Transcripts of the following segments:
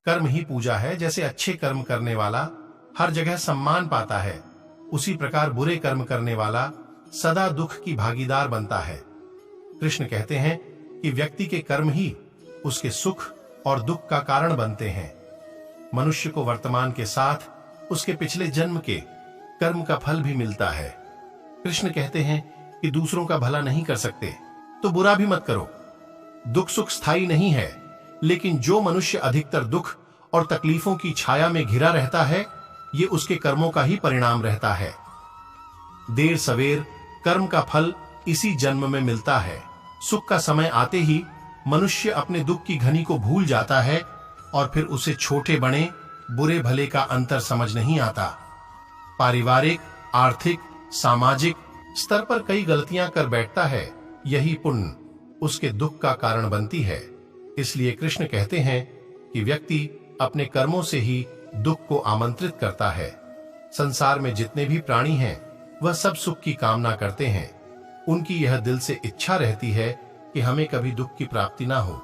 कर्म ही पूजा है। जैसे अच्छे कर्म करने वाला हर जगह सम्मान पाता है, उसी प्रकार बुरे कर्म करने वाला सदा दुख की भागीदार बनता है। कृष्ण कहते हैं कि व्यक्ति के कर्म ही उसके सुख और दुख का कारण बनते हैं। मनुष्य को वर्तमान के साथ उसके पिछले जन्म के कर्म का फल भी मिलता है। कृष्ण कहते हैं कि दूसरों का भला नहीं कर सकते तो बुरा भी मत करो। दुख सुख स्थायी नहीं है, लेकिन जो मनुष्य अधिकतर दुख और तकलीफों की छाया में घिरा रहता है, ये उसके कर्मों का ही परिणाम रहता है। देर सवेर कर्म का फल इसी जन्म में मिलता है। सुख का समय आते ही मनुष्य अपने दुख की घनी को भूल जाता है और फिर उसे छोटे बड़े बुरे भले का अंतर समझ नहीं आता। पारिवारिक, आर्थिक, सामाजिक स्तर पर कई गलतियां कर बैठता है। यही पुण्य उसके दुख का कारण बनती है। इसलिए कृष्ण कहते हैं कि व्यक्ति अपने कर्मों से ही दुख को आमंत्रित करता है। संसार में जितने भी प्राणी हैं, वह सब सुख की कामना करते हैं। उनकी यह दिल से इच्छा रहती है कि हमें कभी दुख की प्राप्ति ना हो,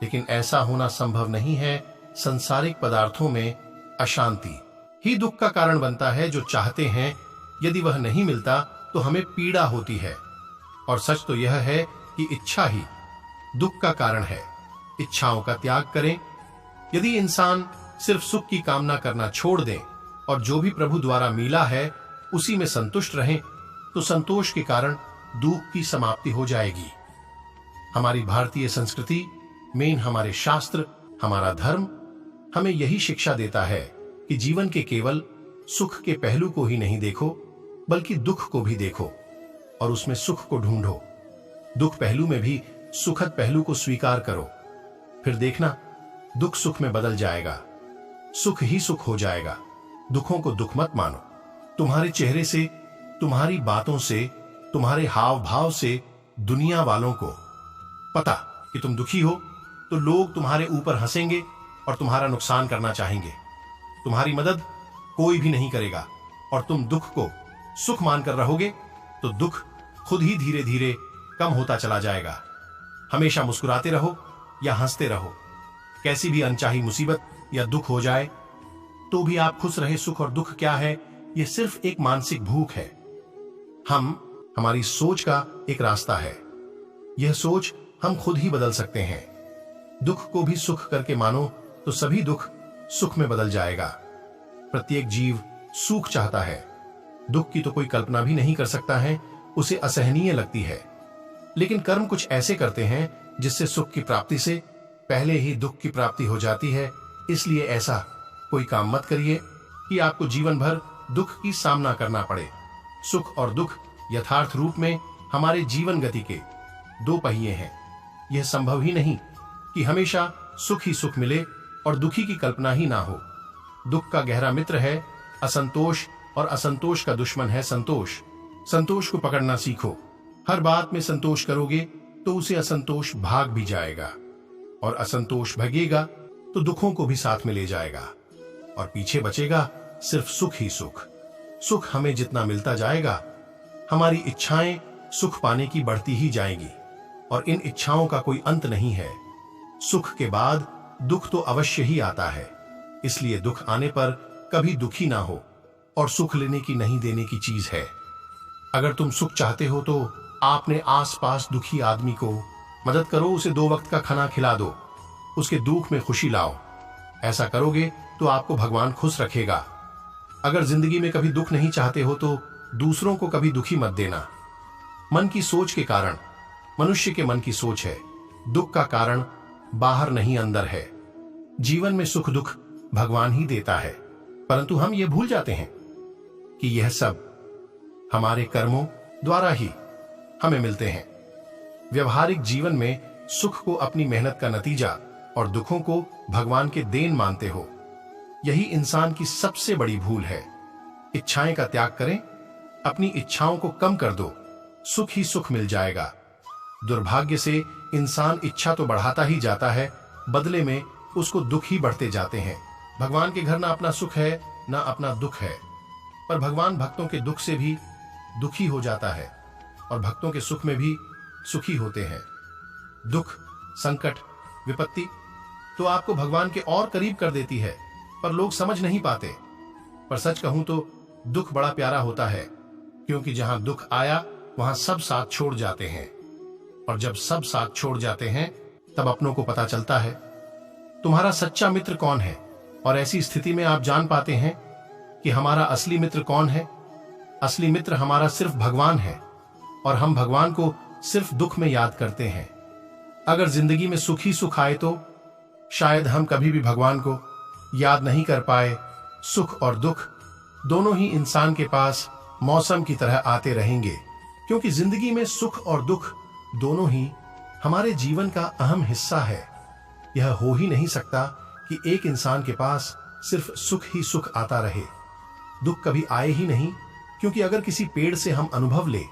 लेकिन ऐसा होना संभव नहीं है। संसारिक पदार्थों में अशांति ही दुख का कारण बनता है। जो चाहते हैं, यदि वह नहीं मिलता तो हमें पीड़ा होती है। और सच तो यह है कि इच्छा ही दुख का कारण है। इच्छाओं का त्याग करें। यदि इंसान सिर्फ सुख की कामना करना छोड़ दें और जो भी प्रभु द्वारा मिला है उसी में संतुष्ट रहें, तो संतोष के कारण दुख की समाप्ति हो जाएगी। हमारी भारतीय संस्कृति, मेन हमारे शास्त्र, हमारा धर्म हमें यही शिक्षा देता है कि जीवन के केवल सुख के पहलू को ही नहीं देखो, बल्कि दुख को भी देखो और उसमें सुख को ढूंढो। दुख पहलू में भी सुखद पहलू को स्वीकार करो, फिर देखना दुख सुख में बदल जाएगा, सुख ही सुख हो जाएगा। दुखों को दुख मत मानो। तुम्हारे चेहरे से, तुम्हारी बातों से, तुम्हारे हाव भाव से दुनिया वालों को पता कि तुम दुखी हो तो लोग तुम्हारे ऊपर हंसेंगे और तुम्हारा नुकसान करना चाहेंगे। तुम्हारी मदद कोई भी नहीं करेगा और तुम दुख को सुख मानकर रहोगे तो दुख खुद ही धीरे धीरे कम होता चला जाएगा। हमेशा मुस्कुराते रहो या हंसते रहो। कैसी भी अनचाही मुसीबत या दुख हो जाए तो भी आप खुश रहे। सुख और दुख क्या है? यह सिर्फ एक मानसिक भूख है। हमारी सोच का एक रास्ता है। यह सोच हम खुद ही बदल सकते हैं। दुख को भी सुख करके मानो तो सभी दुख सुख में बदल जाएगा। प्रत्येक जीव सुख चाहता है। दुख की तो कोई कल्पना भी नहीं कर सकता है, उसे असहनीय लगती है। लेकिन कर्म कुछ ऐसे करते हैं जिससे सुख की प्राप्ति से पहले ही दुख की प्राप्ति हो जाती है। इसलिए ऐसा कोई काम मत करिए कि आपको जीवन भर दुख की सामना करना पड़े। सुख और दुख यथार्थ रूप में हमारे जीवन गति के दो पहिए हैं। यह संभव ही नहीं कि हमेशा सुख ही सुख मिले और दुखी की कल्पना ही ना हो। दुख का गहरा मित्र है असंतोष और असंतोष का दुश्मन है संतोष। संतोष को पकड़ना सीखो। हर बात में संतोष करोगे तो उसे असंतोष भाग भी जाएगा और असंतोष भगेगा तो दुखों को भी साथ में ले जाएगा और पीछे बचेगा सिर्फ सुख ही सुख। सुख हमें जितना मिलता जाएगा, हमारी इच्छाएं सुख पाने की बढ़ती ही जाएगी और इन इच्छाओं का कोई अंत नहीं है। सुख के बाद दुख तो अवश्य ही आता है। इसलिए दुख आने पर कभी दुखी ना हो और सुख लेने की नहीं देने की चीज है। अगर तुम सुख चाहते हो तो आपने आसपास दुखी आदमी को मदद करो, उसे 2 वक्त का खाना खिला दो, उसके दुख में खुशी लाओ। ऐसा करोगे तो आपको भगवान खुश रखेगा। अगर जिंदगी में कभी दुख नहीं चाहते हो तो दूसरों को कभी दुखी मत देना। मन की सोच के कारण, मनुष्य के मन की सोच है। दुख का कारण बाहर नहीं अंदर है। जीवन में सुख दुख भगवान ही देता है, परंतु हम ये भूल जाते हैं कि यह सब हमारे कर्मों द्वारा ही हमें मिलते हैं। व्यवहारिक जीवन में सुख को अपनी मेहनत का नतीजा और दुखों को भगवान के देन मानते हो। यही इंसान की सबसे बड़ी भूल है। इच्छाएं का त्याग करें, अपनी इच्छाओं को कम कर दो, सुख ही सुख मिल जाएगा। दुर्भाग्य से इंसान इच्छा तो बढ़ाता ही जाता है, बदले में उसको दुख ही बढ़ते जाते हैं। भगवान के घर ना अपना सुख है ना अपना दुख है, पर भगवान भक्तों के दुख से भी दुखी हो जाता है और भक्तों के सुख में भी सुखी होते हैं। दुख, संकट, विपत्ति तो आपको भगवान के और करीब कर देती है, पर लोग समझ नहीं पाते। पर सच कहूं तो दुख बड़ा प्यारा होता है, क्योंकि जहां दुख आया वहां सब साथ छोड़ जाते हैं, और जब सब साथ छोड़ जाते हैं तब अपनों को पता चलता है तुम्हारा सच्चा मित्र कौन है। और ऐसी स्थिति में आप जान पाते हैं कि हमारा असली मित्र कौन है। असली मित्र हमारा सिर्फ भगवान है, और हम भगवान को सिर्फ दुख में याद करते हैं। अगर जिंदगी में सुख ही सुख आए तो शायद हम कभी भी भगवान को याद नहीं कर पाए। सुख और दुख दोनों ही इंसान के पास मौसम की तरह आते रहेंगे, क्योंकि जिंदगी में सुख और दुख दोनों ही हमारे जीवन का अहम हिस्सा है। यह हो ही नहीं सकता कि एक इंसान के पास सिर्फ सुख ही सुख आता रहे, दुख कभी आए ही नहीं। क्योंकि अगर किसी पेड़ से हम अनुभव ले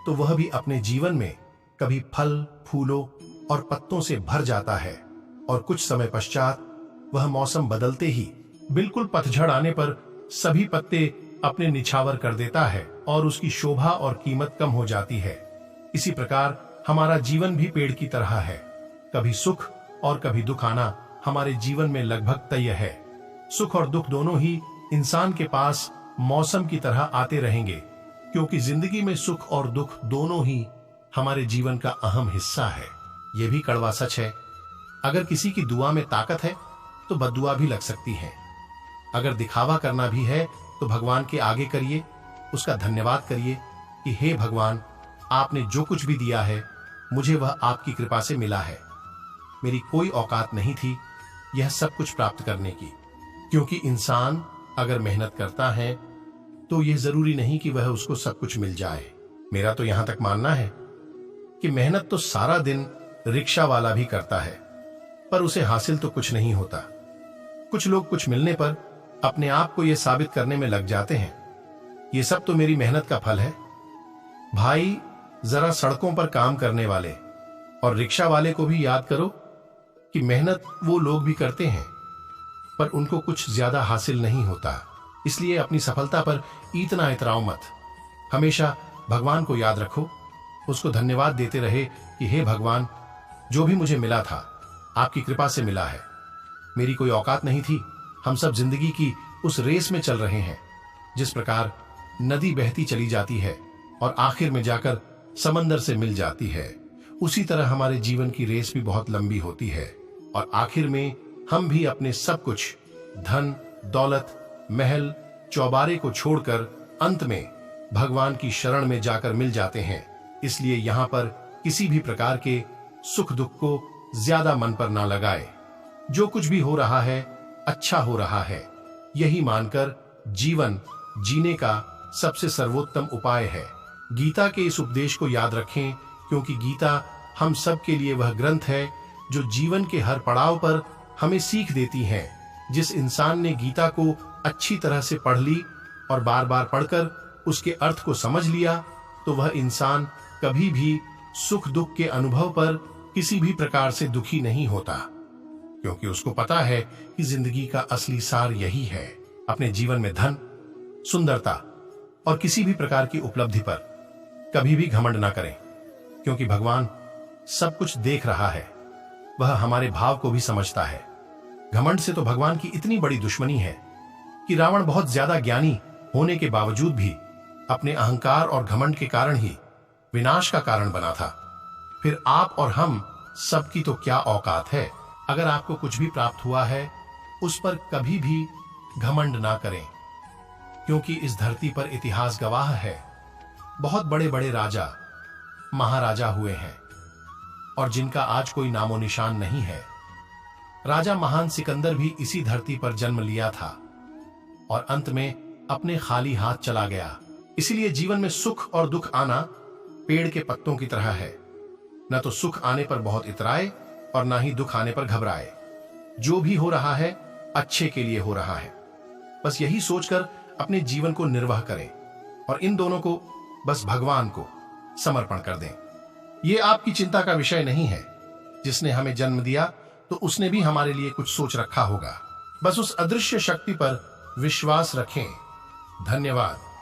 तो वह भी अपने जीवन में कभी फल, फूलों और पत्तों से भर जाता है, और कुछ समय पश्चात वह मौसम बदलते ही बिल्कुल पतझड़ आने पर सभी पत्ते अपने निछावर कर देता है और उसकी शोभा और कीमत कम हो जाती है। इसी प्रकार हमारा जीवन भी पेड़ की तरह है। कभी सुख और कभी दुख आना हमारे जीवन में लगभग तय है। सुख और दुख दोनों ही इंसान के पास मौसम की तरह आते रहेंगे, क्योंकि जिंदगी में सुख और दुख दोनों ही हमारे जीवन का अहम हिस्सा है। यह भी कड़वा सच है, अगर किसी की दुआ में ताकत है तो बद्दुआ भी लग सकती है। अगर दिखावा करना भी है तो भगवान के आगे करिए, उसका धन्यवाद करिए कि हे भगवान, आपने जो कुछ भी दिया है मुझे वह आपकी कृपा से मिला है। मेरी कोई औकात नहीं थी यह सब कुछ प्राप्त करने की। क्योंकि इंसान अगर मेहनत करता है तो यह जरूरी नहीं कि वह उसको सब कुछ मिल जाए। मेरा तो यहां तक मानना है कि मेहनत तो सारा दिन रिक्शा वाला भी करता है, पर उसे हासिल तो कुछ नहीं होता। कुछ लोग कुछ मिलने पर अपने आप को यह साबित करने में लग जाते हैं, ये सब तो मेरी मेहनत का फल है। भाई, जरा सड़कों पर काम करने वाले और रिक्शा वाले को भी याद करो कि मेहनत वो लोग भी करते हैं, पर उनको कुछ ज्यादा हासिल नहीं होता। इसलिए अपनी सफलता पर इतना इतराओ मत। हमेशा भगवान को याद रखो, उसको धन्यवाद देते रहे कि हे भगवान, जो भी मुझे मिला था आपकी कृपा से मिला है। मेरी कोई औकात नहीं थी। हम सब जिंदगी की उस रेस में चल रहे हैं, जिस प्रकार नदी बहती चली जाती है और आखिर में जाकर समंदर से मिल जाती है, उसी तरह हमारे जीवन की रेस भी बहुत लंबी होती है, और आखिर में हम भी अपने सब कुछ धन, दौलत, महल, चौबारे को छोड़कर अंत में भगवान की शरण में जाकर मिल जाते हैं। इसलिए यहाँ पर किसी भी प्रकार के सुख दुख को ज्यादा मन पर ना लगाए। जो कुछ भी हो रहा है अच्छा हो रहा है, यही मानकर जीवन जीने का सबसे सर्वोत्तम उपाय है। गीता के इस उपदेश को याद रखें, क्योंकि गीता हम सब के लिए वह ग्रंथ है जो जीवन के हर पड़ाव पर हमें सीख देती है। जिस इंसान ने गीता को अच्छी तरह से पढ़ ली और बार बार पढ़कर उसके अर्थ को समझ लिया, तो वह इंसान कभी भी सुख दुख के अनुभव पर किसी भी प्रकार से दुखी नहीं होता, क्योंकि उसको पता है कि जिंदगी का असली सार यही है। अपने जीवन में धन, सुंदरता और किसी भी प्रकार की उपलब्धि पर कभी भी घमंड ना करें, क्योंकि भगवान सब कुछ देख रहा है। वह हमारे भाव को भी समझता है। घमंड से तो भगवान की इतनी बड़ी दुश्मनी है कि रावण बहुत ज्यादा ज्ञानी होने के बावजूद भी अपने अहंकार और घमंड के कारण ही विनाश का कारण बना था। फिर आप और हम सबकी तो क्या औकात है। अगर आपको कुछ भी प्राप्त हुआ है उस पर कभी भी घमंड ना करें, क्योंकि इस धरती पर इतिहास गवाह है, बहुत बड़े बड़े राजा महाराजा हुए हैं और जिनका आज कोई नामो निशान नहीं है। राजा महान सिकंदर भी इसी धरती पर जन्म लिया था और अंत में अपने खाली हाथ चला गया। इसीलिए जीवन में सुख और दुख आना पेड़ के पत्तों की तरह है। न तो सुख आने पर बहुत इतराए और न ही दुख आने पर घबराए। जो भी हो रहा है अच्छे के लिए हो रहा है। बस यही सोचकर अपने जीवन को निर्वाह करें और इन दोनों को बस भगवान को समर्पण कर दें। ये आपकी चिंता का विषय नहीं है। जिसने हमें जन्म दिया तो उसने भी हमारे लिए कुछ सोच रखा होगा। बस उस अदृश्य शक्ति पर विश्वास रखें। धन्यवाद।